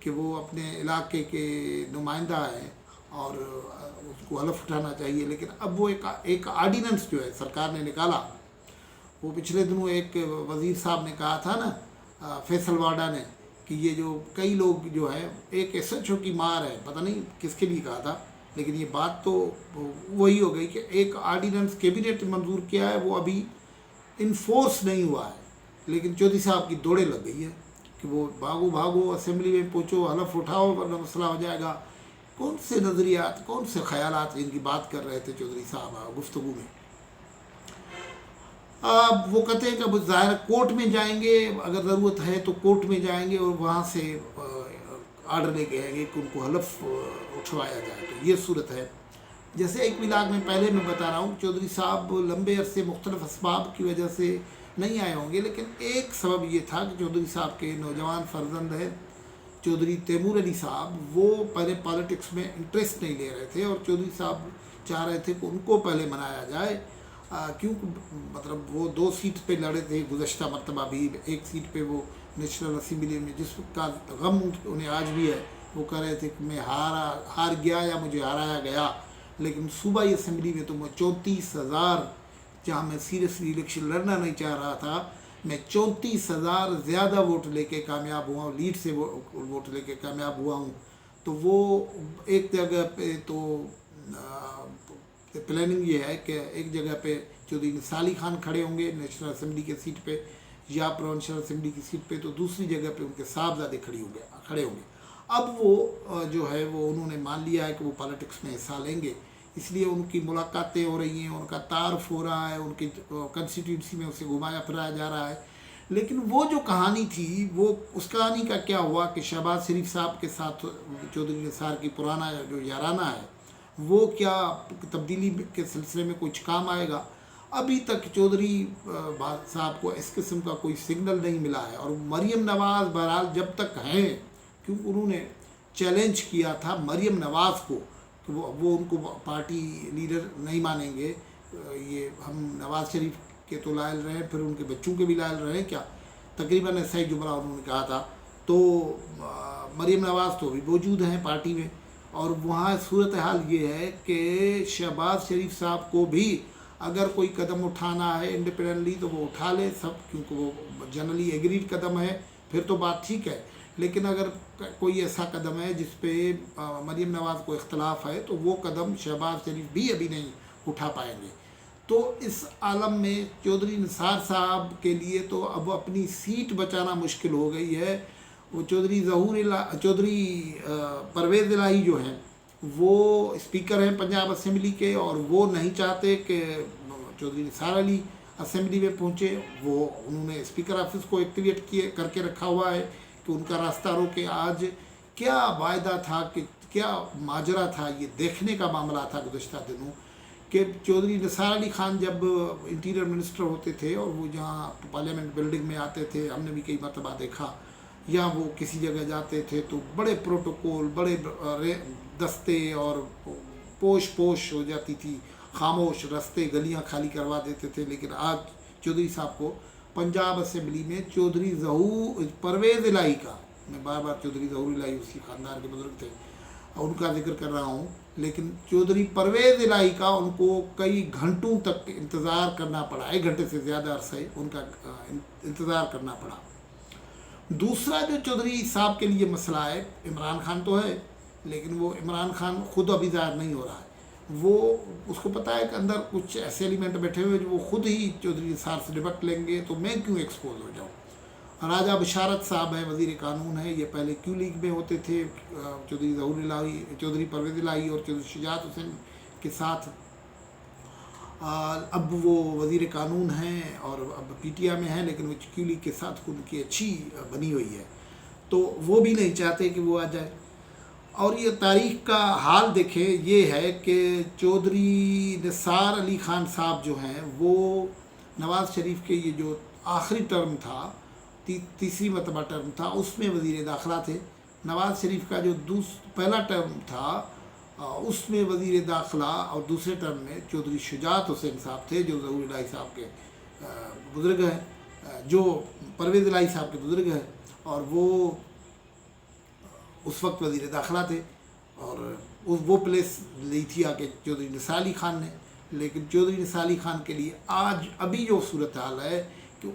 کہ وہ اپنے علاقے کے نمائندہ ہیں اور اس کو حلف اٹھانا چاہیے، لیکن اب وہ ایک آرڈیننس جو ہے سرکار نے نکالا. وہ پچھلے دنوں ایک وزیر صاحب نے کہا تھا نا، فیصل واڈا نے، کہ یہ جو کئی لوگ جو ہے ایک ایس ایچ او کی مار ہے، پتہ نہیں کس کے لیے کہا تھا، لیکن یہ بات تو وہی ہو گئی کہ ایک آرڈیننس کیبنٹ منظور کیا ہے، وہ ابھی انفورس نہیں ہوا ہے، لیکن چودھری صاحب کی دوڑیں لگ گئی ہے کہ وہ بھاگو اسمبلی میں پہنچو، حلف اٹھاؤ ورنہ مسئلہ ہو جائے گا. کون سے نظریات، کون سے خیالات جن کی بات کر رہے تھے چودھری صاحب گفتگو میں. اب وہ کہتے ہیں کہ اب ظاہر کورٹ میں جائیں گے، اگر ضرورت ہے تو کورٹ میں جائیں گے اور وہاں سے آرڈر لے کے آئیں گے کہ ان کو حلف اٹھوایا جائے. تو یہ صورت ہے. جیسے ایک ولاگ میں پہلے میں بتا رہا ہوں، چودھری صاحب لمبے عرصے مختلف اسباب کی وجہ سے نہیں آئے ہوں گے، لیکن ایک سبب یہ تھا کہ چودھری صاحب کے نوجوان فرزند ہیں چودھری تیمور علی صاحب، وہ پہلے پالیٹکس میں انٹرسٹ نہیں لے رہے تھے اور چودھری صاحب چاہ رہے تھے کہ ان کو پہلے منایا جائے، کیونکہ مطلب وہ 2 سیٹ پہ لڑے تھے گزشتہ مرتبہ بھی. ایک سیٹ پہ وہ نیشنل اسمبلی میں، جس کا غم انہیں آج بھی ہے، وہ کہہ رہے تھے کہ میں ہار گیا یا مجھے ہرایا گیا. لیکن صوبائی اسمبلی میں تو میں 34,000، جہاں میں سیریسلی الیکشن لڑنا نہیں چاہ رہا تھا، میں 34,000 زیادہ ووٹ لے کے کامیاب ہوا ہوں، لیڈ سے ووٹ لے کے کامیاب ہوا ہوں. تو وہ ایک جگہ پہ تو پلاننگ یہ ہے کہ ایک جگہ پہ چودھری نثار علی خان کھڑے ہوں گے نیشنل اسمبلی کے سیٹ پہ یا پروونشل اسمبلی کی سیٹ پہ، تو دوسری جگہ پہ ان کے صاحبزادے کھڑے ہوں گے. اب وہ جو ہے وہ انہوں نے مان لیا ہے کہ وہ پالیٹکس میں حصہ لیں گے، اس لیے ان کی ملاقاتیں ہو رہی ہیں، ان کا تعارف ہو رہا ہے، ان کی کنسٹیٹیونسی میں اسے گھمایا پھرایا جا رہا ہے. لیکن وہ جو کہانی تھی، وہ اس کہانی کا کیا ہوا کہ شہباز شریف صاحب کے ساتھ چودھری نثار کی پرانا جو یارانہ ہے، وہ کیا تبدیلی کے سلسلے میں کچھ کام آئے گا. ابھی تک چودھری صاحب کو اس قسم کا کوئی سگنل نہیں ملا ہے. اور مریم نواز بہرحال جب تک ہیں، کیونکہ انہوں نے چیلنج کیا تھا مریم نواز کو کہ وہ ان کو پارٹی لیڈر نہیں مانیں گے، یہ ہم نواز شریف کے تو لائل رہے، پھر ان کے بچوں کے بھی لائل رہے کیا، تقریباً ایسا ہی جملہ انہوں نے کہا تھا. تو مریم نواز تو بھی موجود ہیں پارٹی میں، اور وہاں صورتحال یہ ہے کہ شہباز شریف صاحب کو بھی اگر کوئی قدم اٹھانا ہے انڈیپینڈنٹلی تو وہ اٹھا لے سب، کیونکہ وہ جنرلی ایگریڈ قدم ہے، پھر تو بات ٹھیک ہے. لیکن اگر کوئی ایسا قدم ہے جس پہ مریم نواز کو اختلاف ہے تو وہ قدم شہباز شریف بھی ابھی نہیں اٹھا پائیں گے. تو اس عالم میں چودھری نثار صاحب کے لیے تو اب اپنی سیٹ بچانا مشکل ہو گئی ہے. وہ چودھری پرویز الہی جو ہیں وہ اسپیکر ہیں پنجاب اسمبلی کے، اور وہ نہیں چاہتے کہ چودھری نثار علی اسمبلی میں پہنچے. وہ انہوں نے اسپیکر آفس کو ایکٹیویٹ کر کے رکھا ہوا ہے کہ ان کا راستہ روکے. آج کیا وعدہ تھا، کہ کیا ماجرا تھا، یہ دیکھنے کا معاملہ تھا گزشتہ دنوں کہ چودھری نثار علی خان جب انٹیریئر منسٹر ہوتے تھے اور وہ جہاں پارلیمنٹ بلڈنگ میں آتے تھے، ہم نے بھی کئی مرتبہ دیکھا، یا وہ کسی جگہ جاتے تھے تو بڑے پروٹوکول، بڑے دستے اور پوش ہو جاتی تھی، خاموش رستے گلیاں خالی کروا دیتے تھے. لیکن آج چودھری صاحب کو پنجاب اسمبلی میں چودھری پرویز الہی کا، میں بار بار چودھری ظہور الہی اس کی خاندان کے بزرگ تھے ان کا ذکر کر رہا ہوں، لیکن چودھری پرویز الہی کا ان کو کئی گھنٹوں تک انتظار کرنا پڑا، 1 گھنٹے سے زیادہ عرصے ان کا انتظار کرنا پڑا. دوسرا جو چودھری صاحب کے لیے مسئلہ ہے، عمران خان تو ہے لیکن وہ عمران خان خود ابھی ظاہر نہیں ہو رہا ہے. وہ اس کو پتہ ہے کہ اندر کچھ ایسے ایلیمنٹ بیٹھے ہوئے جو وہ خود ہی چودھری نثار سے نپٹ لیں گے، تو میں کیوں ایکسپوز ہو جاؤں. راجہ بشارت صاحب ہیں، وزیر قانون ہیں، یہ پہلے کیو لیگ میں ہوتے تھے چودھری ظہور الہی، چودھری پرویز الہی اور چودھری شجاعت حسین کے ساتھ. اب وہ وزیر قانون ہیں اور اب پی ٹی آئی میں ہیں، لیکن وہ کیو لیگ کے ساتھ ان کی اچھی بنی ہوئی ہے، تو وہ بھی نہیں چاہتے کہ وہ آ جائے. اور یہ تاریخ کا حال دیکھیں، یہ ہے کہ چودھری نثار علی خان صاحب جو ہیں وہ نواز شریف کے یہ جو آخری ٹرم تھا، تیسری مرتبہ ٹرم تھا، اس میں وزیر داخلہ تھے. نواز شریف کا جو پہلا ٹرم تھا اس میں وزیر داخلہ اور دوسرے ٹرم میں چودھری شجاعت حسین صاحب تھے، جو ظہور الہی صاحب کے بزرگ ہیں، جو پرویز الہی صاحب کے بزرگ ہیں. اور وہ اس وقت وزیر داخلہ تھے، اور وہ پلیس لی تھی آ کے چودھری نثار علی خان نے. لیکن چودھری نثار علی خان کے لیے آج ابھی جو صورتحال ہے کہ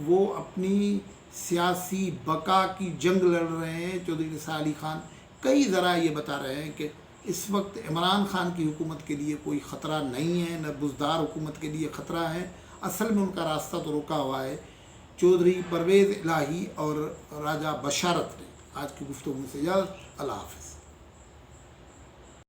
وہ اپنی سیاسی بقا کی جنگ لڑ رہے ہیں. چودھری نثار علی خان کئی ذرائع یہ بتا رہے ہیں کہ اس وقت عمران خان کی حکومت کے لیے کوئی خطرہ نہیں ہے، نہ بزدار حکومت کے لیے خطرہ ہے. اصل میں ان کا راستہ تو رکا ہوا ہے چودھری پرویز الہی اور راجہ بشارت نے. آج کی گفتگو سے اجازت. اللہ حافظ.